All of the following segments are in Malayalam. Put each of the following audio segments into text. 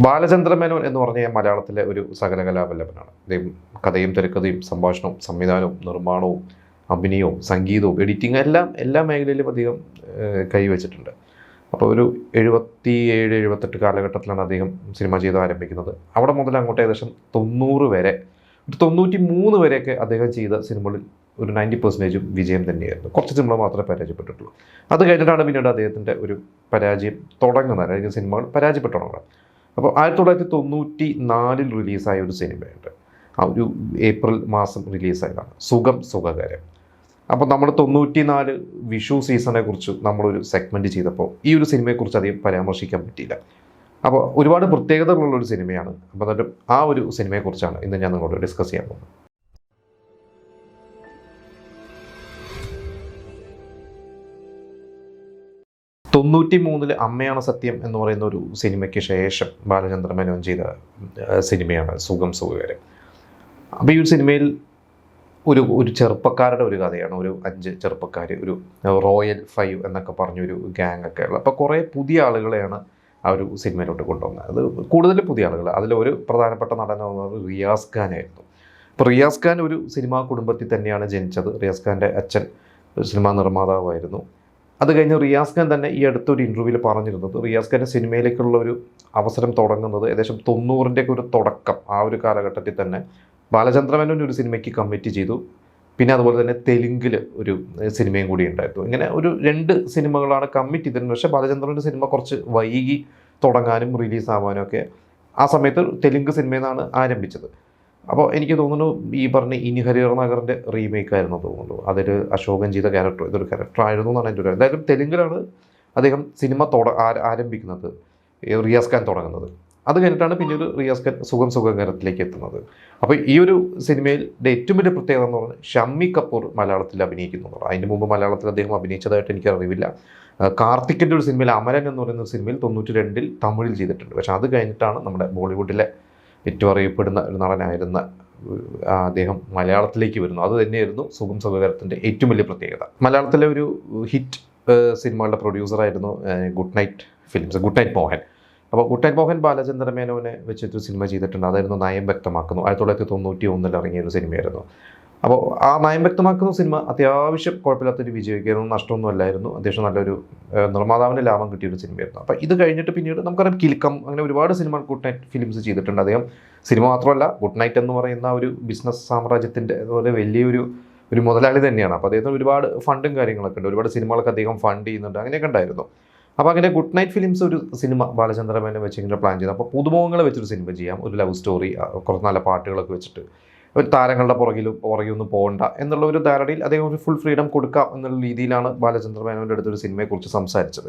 ബാലചന്ദ്ര മേനോൻ എന്ന് പറഞ്ഞ മലയാളത്തിലെ ഒരു സകലകലാവല്ലഭനാണ്. അദ്ദേഹം കഥയും തിരക്കഥയും സംഭാഷണവും സംവിധാനവും നിർമ്മാണവും അഭിനയവും സംഗീതവും എഡിറ്റിംഗ് എല്ലാ മേഖലയിലും അധികം കൈവച്ചിട്ടുണ്ട്. അപ്പോൾ ഒരു 77-78 കാലഘട്ടത്തിലാണ് അദ്ദേഹം സിനിമ ചെയ്ത് ആരംഭിക്കുന്നത്. അവിടെ മുതൽ അങ്ങോട്ട് ഏകദേശം 90 വരെ, ഒരു 93 വരെയൊക്കെ അദ്ദേഹം ചെയ്ത സിനിമകളിൽ ഒരു 90% വിജയം തന്നെയായിരുന്നു. കുറച്ച് സിനിമ മാത്രമേ പരാജയപ്പെട്ടിട്ടുള്ളൂ. അത് കഴിഞ്ഞിട്ടാണ് പിന്നീട് അദ്ദേഹത്തിൻ്റെ ഒരു പരാജയം തുടങ്ങുന്നത്, അല്ലെങ്കിൽ സിനിമകൾ പരാജയപ്പെട്ടു തുടങ്ങുന്നത്. അപ്പോൾ 1994 റിലീസായ ഒരു സിനിമയുണ്ട്. ആ ഒരു ഏപ്രിൽ മാസം റിലീസായതാണ് സുഖം സുഖകരം. അപ്പോൾ നമ്മൾ 94 വിഷു സീസണെ കുറിച്ച് നമ്മളൊരു സെഗ്മെൻറ്റ് ചെയ്തപ്പോൾ ഈ ഒരു സിനിമയെക്കുറിച്ച് അധികം പരാമർശിക്കാൻ പറ്റിയില്ല. അപ്പോൾ ഒരുപാട് പ്രത്യേകതകളുള്ളൊരു സിനിമയാണ്. അപ്പോൾ എന്നിട്ട് ആ ഒരു സിനിമയെക്കുറിച്ചാണ് ഇന്ന് ഞാൻ നിങ്ങളോട് ഡിസ്കസ് ചെയ്യാൻ പോകുന്നത്. 93 അമ്മയാണ് സത്യം എന്ന് പറയുന്ന ഒരു സിനിമയ്ക്ക് ശേഷം ബാലചന്ദ്ര മേനോൻ ചെയ്ത സിനിമയാണ് സുഖം സുഖകരം. അപ്പോൾ ഈ ഒരു സിനിമയിൽ ഒരു ചെറുപ്പക്കാരുടെ ഒരു കഥയാണ്. ഒരു 5 ചെറുപ്പക്കാർ, ഒരു റോയൽ 5 എന്നൊക്കെ പറഞ്ഞൊരു ഗ്യാങ് ഒക്കെ ഉള്ള. അപ്പോൾ കുറേ പുതിയ ആളുകളെയാണ് ആ ഒരു സിനിമയിലോട്ട് കൊണ്ടുവന്നത്. അത് കൂടുതൽ പുതിയ ആളുകൾ. അതിലൊരു പ്രധാനപ്പെട്ട നടൻ എന്ന് പറയുന്നത് റിയാസ് ഖാൻ ആയിരുന്നു. അപ്പോൾ റിയാസ് ഖാൻ ഒരു സിനിമാ കുടുംബത്തിൽ തന്നെയാണ് ജനിച്ചത്. റിയാസ് ഖാൻ്റെ അച്ഛൻ ഒരു സിനിമാ നിർമ്മാതാവായിരുന്നു. അത് കഴിഞ്ഞ് റിയാസ് ഖാൻ തന്നെ ഈ അടുത്തൊരു ഇൻ്റർവ്യൂവിൽ പറഞ്ഞിരുന്നത് റിയാസ് ഖാൻ്റെ സിനിമയിലേക്കുള്ള ഒരു അവസരം തുടങ്ങുന്നത് ഏകദേശം 90-ൻ്റെയൊക്കെ ഒരു തുടക്കം. ആ ഒരു കാലഘട്ടത്തിൽ തന്നെ ബാലചന്ദ്ര മേനോൻ ഒരു സിനിമയ്ക്ക് കമ്മിറ്റ് ചെയ്തു. പിന്നെ അതുപോലെ തന്നെ തെലുങ്കിൽ ഒരു സിനിമയും കൂടി ഉണ്ടായിരുന്നു. ഇങ്ങനെ ഒരു 2 സിനിമകളാണ് കമ്മിറ്റ് ചെയ്തിരുന്നത്. പക്ഷേ ബാലചന്ദ്രൻ്റെ സിനിമ കുറച്ച് വൈകി തുടങ്ങാനും റിലീസാവാനും ഒക്കെ. ആ സമയത്ത് തെലുങ്ക് സിനിമയിൽ നിന്നാണ് ആരംഭിച്ചത്. അപ്പോൾ എനിക്ക് തോന്നുന്നു ഈ പറഞ്ഞ ഇനി ഹരിഹർ നഗറിൻ്റെ റീമേക്കായിരുന്നു തോന്നുന്നു. അതിൽ അശോകൻ ചെയ്ത ക്യാരക്ടർ ഇതൊരു ക്യാരക്ടറായിരുന്നു എന്നാണ് എൻ്റെ ഒരു. എന്തായാലും തെലുങ്കിലാണ് അദ്ദേഹം സിനിമ ആരംഭിക്കുന്നത്, റിയാസ് ഖാൻ തുടങ്ങുന്നത്. അത് കഴിഞ്ഞിട്ടാണ് പിന്നീട് റിയാസ് ഖാൻ സുഖം സുഖകരത്തിലേക്ക് എത്തുന്നത്. അപ്പോൾ ഈ ഒരു സിനിമയുടെ ഏറ്റവും വലിയ പ്രത്യേകത എന്ന് പറഞ്ഞാൽ ഷമ്മി കപൂർ മലയാളത്തിൽ അഭിനയിക്കുന്നുണ്ട്. അതിന് മുമ്പ് മലയാളത്തിൽ അദ്ദേഹം അഭിനയിച്ചതായിട്ട് എനിക്ക് അറിവില്ല. കാർത്തിക്കിൻ്റെ ഒരു സിനിമയിൽ അമരൻ എന്ന് പറയുന്ന സിനിമയിൽ 92 തമിഴിൽ ചെയ്തിട്ടുണ്ട്. പക്ഷേ അത് കഴിഞ്ഞിട്ടാണ് നമ്മുടെ ബോളിവുഡിലെ ഏറ്റവും അറിയപ്പെടുന്ന ഒരു നടനായിരുന്ന അദ്ദേഹം മലയാളത്തിലേക്ക് വരുന്നു. അത് തന്നെയായിരുന്നു സുഖം സുഖകരത്തിൻ്റെ ഏറ്റവും വലിയ പ്രത്യേകത. മലയാളത്തിലെ ഒരു ഹിറ്റ് സിനിമകളുടെ പ്രൊഡ്യൂസറായിരുന്നു ഗുഡ് നൈറ്റ് മോഹൻ. അപ്പോൾ ഗുഡ് നൈറ്റ് മോഹൻ ബാലചന്ദ്ര മേനോനെ വെച്ചിട്ടൊരു സിനിമ ചെയ്തിട്ടുണ്ട്. അതായിരുന്നു നയം വ്യക്തമാക്കുന്നു. 1991 ഇറങ്ങിയ ഒരു സിനിമയായിരുന്നു. അപ്പോൾ ആ നയം വ്യക്തമാക്കുന്ന സിനിമ അത്യാവശ്യം കുഴപ്പമില്ലാത്തൊരു വിജയിക്കായിരുന്നു, നഷ്ടമൊന്നും അല്ലായിരുന്നു. അത്യാവശ്യം നല്ലൊരു നിർമ്മാതാവിന് ലാഭം കിട്ടിയൊരു സിനിമയായിരുന്നു. അപ്പോൾ ഇത് കഴിഞ്ഞിട്ട് പിന്നീട് നമുക്കറിയാം കിൽക്കം, അങ്ങനെ ഒരുപാട് സിനിമ ഗുഡ് നൈറ്റ് ഫിലിംസ് ചെയ്തിട്ടുണ്ട്. അദ്ദേഹം സിനിമ മാത്രമല്ല, ഗുഡ് നൈറ്റ് എന്ന് പറയുന്ന ഒരു ബിസിനസ് സാമ്രാജ്യത്തിൻ്റെ അതുപോലെ വലിയൊരു മുതലാളി തന്നെയാണ്. അപ്പോൾ അദ്ദേഹത്തിന് ഒരുപാട് ഫണ്ടും കാര്യങ്ങളൊക്കെ ഉണ്ട്. ഒരുപാട് സിനിമകളൊക്കെ അദ്ദേഹം ഫണ്ട് ചെയ്യുന്നുണ്ട്. അങ്ങനെയൊക്കെ ഉണ്ടായിരുന്നു. അപ്പോൾ അങ്ങനെ ഗുഡ് നൈറ്റ് ഫിലിംസ് ഒരു സിനിമ ബാലചന്ദ്ര മേനോൻ വെച്ച് ഇങ്ങനെ പ്ലാൻ ചെയ്തു. അപ്പോൾ പുതുമുഖങ്ങളെ വെച്ചൊരു സിനിമ ചെയ്യാം, ഒരു ലവ് സ്റ്റോറി, കുറച്ച് നല്ല പാട്ടുകളൊക്കെ വെച്ചിട്ട് ഒരു താരങ്ങളുടെ പുറകിലൊന്നും പോകണ്ട എന്നുള്ള ഒരു ധാരണയിൽ അദ്ദേഹം ഒരു ഫുൾ ഫ്രീഡം കൊടുക്കാം എന്നുള്ള രീതിയിലാണ് ബാലചന്ദ്ര മേനോൻ്റെ അടുത്തൊരു സിനിമയെക്കുറിച്ച് സംസാരിച്ചത്.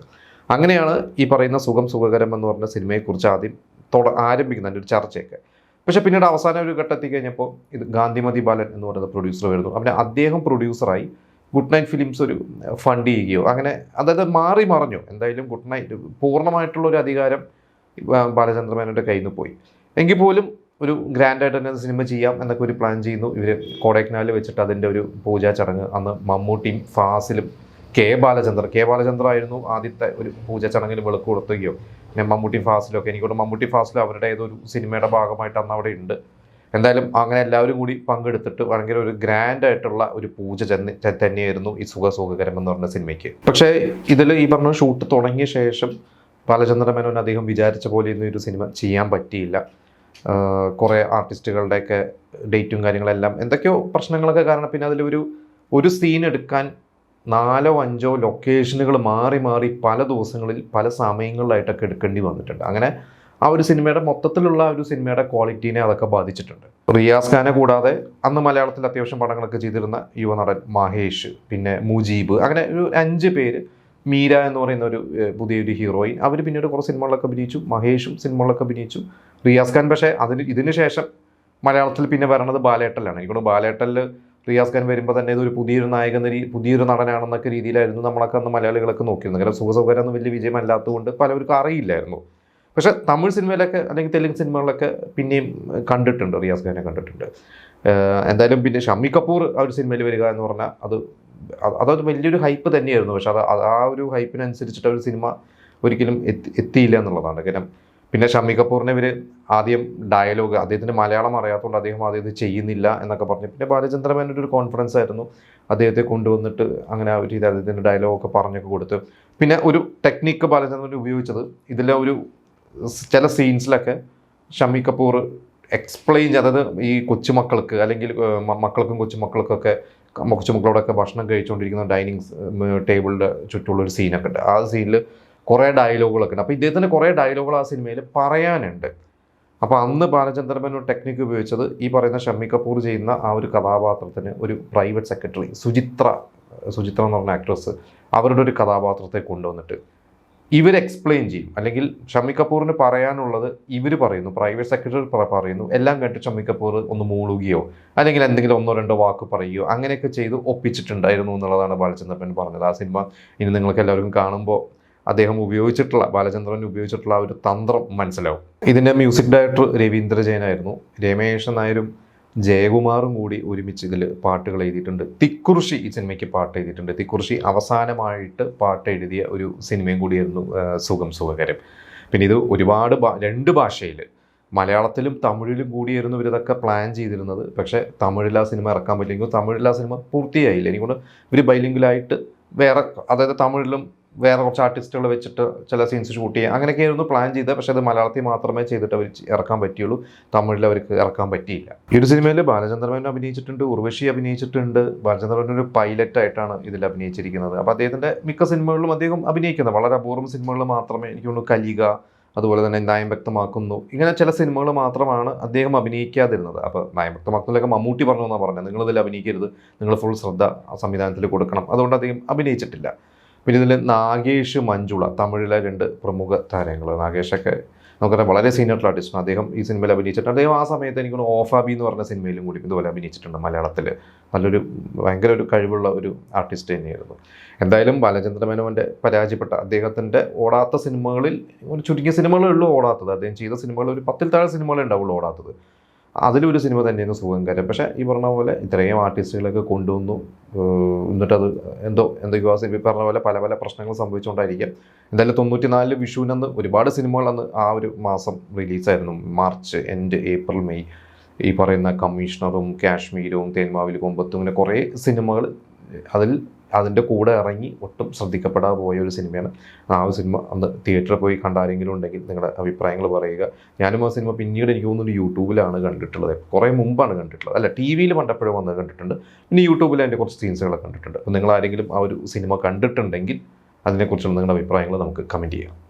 അങ്ങനെയാണ് ഈ പറയുന്ന സുഖം സുഖകരം എന്ന് പറഞ്ഞ സിനിമയെക്കുറിച്ച് ആദ്യം ആരംഭിക്കുന്ന ഒരു ചർച്ചയൊക്കെ. പക്ഷേ പിന്നീട് അവസാനം ഒരു ഘട്ടത്തിൽ കഴിഞ്ഞപ്പോൾ ഇത് ഗാന്ധിമതി ബാലൻ എന്ന് പറയുന്ന പ്രൊഡ്യൂസർ വരുന്നു. പിന്നെ അദ്ദേഹം പ്രൊഡ്യൂസറായി ഗുഡ് നൈറ്റ് ഫിലിംസ് ഒരു ഫണ്ട് ചെയ്യുകയോ അങ്ങനെ, അതായത് മാറി മറിഞ്ഞു. എന്തായാലും ഗുഡ് നൈറ്റ് പൂർണ്ണമായിട്ടുള്ള ഒരു അധികാരം ബാലചന്ദ്ര മേനോൻ്റെ കയ്യിൽ നിന്ന് പോയി. എങ്കിൽ പോലും ഒരു ഗ്രാൻഡായിട്ട് തന്നെ സിനിമ ചെയ്യാം എന്നൊക്കെ ഒരു പ്ലാൻ ചെയ്യുന്നു. ഇവർ കൊടൈക്കനാലിൽ വെച്ചിട്ട് അതിൻ്റെ ഒരു പൂജാ ചടങ്ങ്, അന്ന് മമ്മൂട്ടിയും ഫാസിലും കെ ബാലചന്ദ്ര ആയിരുന്നു ആദ്യത്തെ ഒരു പൂജാ ചടങ്ങിൽ വിളക്ക് കൊടുത്തുകയോ. പിന്നെ മമ്മൂട്ടിയും ഫാസിലും ഒക്കെ, എനിക്കോട് മമ്മൂട്ടി ഫാസിലും അവരുടെ ഏതൊരു സിനിമയുടെ ഭാഗമായിട്ട് അന്ന് അവിടെ ഉണ്ട്. എന്തായാലും അങ്ങനെ എല്ലാവരും കൂടി പങ്കെടുത്തിട്ട് ഭയങ്കര ഒരു ഗ്രാൻഡായിട്ടുള്ള ഒരു പൂജ തന്നെയായിരുന്നു ഈ സുഖകരം എന്ന് പറഞ്ഞ സിനിമയ്ക്ക്. പക്ഷേ ഇതിൽ ഈ പറഞ്ഞ ഷൂട്ട് തുടങ്ങിയ ശേഷം ബാലചന്ദ്ര മേനോൻ അദ്ദേഹം വിചാരിച്ച പോലെ ഒന്നും ഒരു സിനിമ ചെയ്യാൻ പറ്റിയില്ല. കുറേ ആർട്ടിസ്റ്റുകളുടെയൊക്കെ ഡേറ്റും കാര്യങ്ങളെല്ലാം എന്തൊക്കെയോ പ്രശ്നങ്ങളൊക്കെ കാരണം പിന്നെ അതിലൊരു സീൻ എടുക്കാൻ 4-5 ലൊക്കേഷനുകൾ മാറി പല ദിവസങ്ങളിൽ പല സമയങ്ങളിലായിട്ടൊക്കെ എടുക്കേണ്ടി വന്നിട്ടുണ്ട്. അങ്ങനെ ആ ഒരു സിനിമയുടെ മൊത്തത്തിലുള്ള ഒരു സിനിമയുടെ ക്വാളിറ്റീനെ അതൊക്കെ ബാധിച്ചിട്ടുണ്ട്. റിയാസ് ഖാനെ കൂടാതെ അന്ന് മലയാളത്തിൽ അത്യാവശ്യം പടങ്ങളൊക്കെ ചെയ്തിരുന്ന യുവനടൻ മഹേഷ്, പിന്നെ മുജീബ്, അങ്ങനെ ഒരു 5 പേര്, മീര എന്ന് പറയുന്ന ഒരു പുതിയൊരു ഹീറോയിൻ, അവർ പിന്നീട് കുറേ സിനിമകളിലൊക്കെ അഭിനയിച്ചു. മഹേഷും സിനിമകളിലൊക്കെ അഭിനയിച്ചു. റിയാസ് ഖാൻ പക്ഷേ ഇതിന് ശേഷം മലയാളത്തിൽ പിന്നെ വരണത് ബാലേട്ടലാണ്. എനിക്കൊണ്ട് ബാലേട്ടലിൽ റിയാസ് ഖാൻ വരുമ്പോൾ തന്നെ ഇതൊരു പുതിയൊരു നടനാണെന്നൊക്കെ രീതിയിലായിരുന്നു നമ്മളൊക്കെ അന്ന് മലയാളികളൊക്കെ നോക്കിയിരുന്നത്. കാരണം സുഖകരം ഒന്നും വലിയ വിജയമല്ലാത്തതുകൊണ്ട് പലവർക്കും അറിയില്ലായിരുന്നു. പക്ഷേ തമിഴ് സിനിമയിലൊക്കെ അല്ലെങ്കിൽ തെലുങ്ക് സിനിമകളിലൊക്കെ പിന്നെയും കണ്ടിട്ടുണ്ട്, റിയാസ് ഖാനെ കണ്ടിട്ടുണ്ട്. എന്തായാലും പിന്നെ ഷമ്മി കപൂർ ആ ഒരു സിനിമയിൽ വരിക എന്ന് പറഞ്ഞാൽ അതൊരു വലിയൊരു ഹൈപ്പ് തന്നെയായിരുന്നു. പക്ഷെ ആ ഒരു ഹൈപ്പിനനുസരിച്ചിട്ട് ഒരു സിനിമ ഒരിക്കലും എത്തിയില്ല എന്നുള്ളതാണ്. കാരണം പിന്നെ ഷമ്മി കപൂറിനെ ഇവർ ആദ്യം ഡയലോഗ് അദ്ദേഹത്തിന് മലയാളം അറിയാത്തതുകൊണ്ട് അദ്ദേഹം ആദ്യം ഇത് ചെയ്യുന്നില്ല എന്നൊക്കെ പറഞ്ഞു. പിന്നെ ബാലചന്ദ്ര മേനോൻ്റെ ഒരു കോൺഫിഡൻസ് ആയിരുന്നു അദ്ദേഹത്തെ കൊണ്ടുവന്നിട്ട് അങ്ങനെ ആ ഒരു രീതി അദ്ദേഹത്തിൻ്റെ ഡയലോഗൊക്കെ പറഞ്ഞൊക്കെ കൊടുത്ത്. പിന്നെ ഒരു ടെക്നിക്ക് ബാലചന്ദ്രൻ ഉപയോഗിച്ചത് ഇതിലെ ഒരു ചില സീൻസിലൊക്കെ ഷമ്മി കപൂർ എക്സ്പ്ലെയിൻ, അതായത് ഈ കൊച്ചുമക്കൾക്ക് അല്ലെങ്കിൽ മക്കൾക്കും കൊച്ചുമക്കൾക്കൊക്കെ കൊച്ചുമക്കളോടൊക്കെ ഭക്ഷണം കഴിച്ചുകൊണ്ടിരിക്കുന്ന ഡൈനിങ് ടേബിളിൻ്റെ ചുറ്റുമുള്ള ഒരു സീനൊക്കെ ഉണ്ട്. ആ സീനിൽ കുറേ ഡയലോഗുകളൊക്കെ ഉണ്ട്. അപ്പോൾ ഇദ്ദേഹത്തിന് കുറേ ഡയലോഗുകൾ ആ സിനിമയിൽ പറയാനുണ്ട്. അപ്പോൾ അന്ന് ബാലചന്ദ്രൻ മേനോൻ ടെക്നിക്ക് ഉപയോഗിച്ചത് ഈ പറയുന്ന ഷമ്മി കപൂർ ചെയ്യുന്ന ആ ഒരു കഥാപാത്രത്തിന് ഒരു പ്രൈവറ്റ് സെക്രട്ടറി സുചിത്ര എന്ന് പറഞ്ഞ ആക്ട്രസ് അവരുടെ ഒരു കഥാപാത്രത്തെ കൊണ്ടുവന്നിട്ട് ഇവർ എക്സ്പ്ലെയിൻ ചെയ്യും. അല്ലെങ്കിൽ ഷമ്മി കപൂറിന് പറയാനുള്ളത് ഇവർ പറയുന്നു, പ്രൈവറ്റ് സെക്രട്ടറി പറയുന്നു. എല്ലാം കേട്ട് ഷമ്മി കപൂർ ഒന്ന് മൂളുകയോ അല്ലെങ്കിൽ എന്തെങ്കിലും ഒന്നോ രണ്ടോ വാക്ക് പറയുകയോ അങ്ങനെയൊക്കെ ചെയ്ത് ഒപ്പിച്ചിട്ടുണ്ടായിരുന്നു എന്നുള്ളതാണ് ബാലചന്ദ്രൻ പറഞ്ഞത്. ആ സിനിമ ഇനി നിങ്ങൾക്ക് എല്ലാവർക്കും കാണുമ്പോൾ അദ്ദേഹം ഉപയോഗിച്ചിട്ടുള്ള, ബാലചന്ദ്രൻ ഉപയോഗിച്ചിട്ടുള്ള ആ ഒരു തന്ത്രം മനസ്സിലാവും. ഇതിൻ്റെ മ്യൂസിക് ഡയറക്ടർ രവീന്ദ്ര ജെയിനായിരുന്നു. രമേശൻ നായരും ജയകുമാറും കൂടി ഒരുമിച്ച് ഇതിൽ പാട്ടുകൾ എഴുതിയിട്ടുണ്ട്. തിക്കുറിശി ഈ സിനിമയ്ക്ക് പാട്ട് എഴുതിയിട്ടുണ്ട്. തിക്കുറിശി അവസാനമായിട്ട് പാട്ട് എഴുതിയ ഒരു സിനിമയും കൂടിയായിരുന്നു സുഖം സുഖകരം. പിന്നെ ഇത് ഒരുപാട് 2 ഭാഷയിൽ, മലയാളത്തിലും തമിഴിലും കൂടിയായിരുന്നു ഇവരിതൊക്കെ പ്ലാൻ ചെയ്തിരുന്നത്. പക്ഷേ തമിഴിൽ ആ സിനിമ ഇറക്കാൻ പറ്റില്ലെങ്കിൽ തമിഴിൽ ആ സിനിമ പൂർത്തിയായില്ല. എനിക്കൊണ്ട് ഇവർ ബൈലിംഗിലായിട്ട് വേറെ, അതായത് തമിഴിലും വേറെ കുറച്ച് ആർട്ടിസ്റ്റുകൾ വെച്ചിട്ട് ചില സീൻസ് ഷൂട്ട് ചെയ്യുക അങ്ങനെയൊക്കെയായിരുന്നു പ്ലാൻ ചെയ്തത്. പക്ഷേ അത് മലയാളത്തിൽ മാത്രമേ ചെയ്തിട്ട് അവർ ഇറക്കാൻ പറ്റുള്ളൂ, തമിഴിൽ അവർക്ക് ഇറക്കാൻ പറ്റിയില്ല. ഈ ഒരു സിനിമയിൽ ബാലചന്ദ്രൻ മേനോൻ അഭിനയിച്ചിട്ടുണ്ട്, ഉർവശി അഭിനയിച്ചിട്ടുണ്ട്. ബാലചന്ദ്രൻ മേനോൻ ഒരു പൈലറ്റായിട്ടാണ് ഇതിൽ അഭിനയിച്ചിരിക്കുന്നത്. അപ്പോൾ അദ്ദേഹത്തിൻ്റെ മിക്ക സിനിമകളിലും അദ്ദേഹം അഭിനയിക്കുന്നത്, വളരെ അപൂർവം സിനിമകളിൽ മാത്രമേ, എനിക്ക് തോന്നുന്നു കലിക, അതുപോലെ തന്നെ ന്യായം വ്യക്തമാക്കുന്നു, ഇങ്ങനെ ചില സിനിമകൾ മാത്രമാണ് അദ്ദേഹം അഭിനയിക്കാതിരുന്നത്. അപ്പോൾ ന്യായം വ്യക്തമാക്കുന്നതിലൊക്കെ മമ്മൂട്ടി പറഞ്ഞു എന്നാണ് പറഞ്ഞത്, നിങ്ങളിതിൽ അഭിനയിക്കരുത്, നിങ്ങൾ ഫുൾ ശ്രദ്ധ സംവിധാനത്തിൽ കൊടുക്കണം. അതുകൊണ്ട് അദ്ദേഹം അഭിനയിച്ചിട്ടില്ല. പിന്നെ ഇതിൽ നാഗേഷ്, മഞ്ജുള, തമിഴിലെ 2 പ്രമുഖ താരങ്ങൾ. നാഗേഷൊക്കെ നമുക്കറിയാം വളരെ സീനിയർ ആർട്ടിസ്റ്റാണ്. അദ്ദേഹം ഈ സിനിമയിൽ അഭിനയിച്ചിട്ടുണ്ട്. അദ്ദേഹം ആ സമയത്ത് എനിക്ക് ഓഫാബി എന്ന് പറഞ്ഞ സിനിമയിലും കൂടി ഇതുപോലെ അഭിനയിച്ചിട്ടുണ്ട്. മലയാളത്തിൽ നല്ലൊരു ഭയങ്കര ഒരു കഴിവുള്ള ഒരു ആർട്ടിസ്റ്റ് തന്നെയായിരുന്നു. എന്തായാലും ബാലചന്ദ്ര മേനോൻ്റെ പരാജയപ്പെട്ട, അദ്ദേഹത്തിൻ്റെ ഓടാത്ത സിനിമകളിൽ ഒരു ചുരുങ്ങിയ സിനിമകളേ ഉള്ളൂ ഓടാത്തത്. അദ്ദേഹം ചെയ്ത സിനിമകൾ ഒരു 10-ൽ താഴെ സിനിമകളേ ഉണ്ടാവുള്ളൂ ഓടാത്തത്. അതിലൊരു സിനിമ തന്നെയാണ് സുഖകരം. പക്ഷേ ഈ പറഞ്ഞ പോലെ ഇത്രയും ആർട്ടിസ്റ്റുകളൊക്കെ കൊണ്ടുവന്നു, എന്നിട്ടത് എന്തൊക്കെയോ പറഞ്ഞ പോലെ പല പല പ്രശ്നങ്ങൾ സംഭവിച്ചുകൊണ്ടായിരിക്കാം. എന്തായാലും 94 വിഷുവിനന്ന് ഒരുപാട് സിനിമകൾ അന്ന് ആ ഒരു മാസം റിലീസായിരുന്നു. March end, April, May. ഈ പറയുന്ന കമ്മീഷണറും കാശ്മീരും തേന്മാവിൽ കൊമ്പത്തും ഇങ്ങനെ കുറേ സിനിമകൾ അതിൻ്റെ കൂടെ ഇറങ്ങി ഒട്ടും ശ്രദ്ധിക്കപ്പെടാതെ പോയ ഒരു സിനിമയാണ്. ആ ഒരു സിനിമ അന്ന് തിയേറ്ററിൽ പോയി കണ്ട ആരെങ്കിലും ഉണ്ടെങ്കിൽ നിങ്ങളുടെ അഭിപ്രായങ്ങൾ പറയുക. ഞാനും ആ സിനിമ പിന്നീട് എനിക്ക് തോന്നുന്നു യൂട്യൂബിലാണ് കണ്ടിട്ടുള്ളത്. കുറേ മുമ്പാണ് കണ്ടിട്ടുള്ളത്, അല്ല ടി വിയിൽ പണ്ടപ്പോഴും വന്ന് കണ്ടിട്ടുണ്ട്. പിന്നെ യൂട്യൂബിൽ അതിൻ്റെ കുറച്ച് സീൻസുകളൊക്കെ കണ്ടിട്ടുണ്ട്. അപ്പോൾ നിങ്ങൾ ആരെങ്കിലും ആ ഒരു സിനിമ കണ്ടിട്ടുണ്ടെങ്കിൽ അതിനെക്കുറിച്ചുള്ള നിങ്ങളുടെ അഭിപ്രായങ്ങൾ നമുക്ക് കമൻറ്റ് ചെയ്യാം.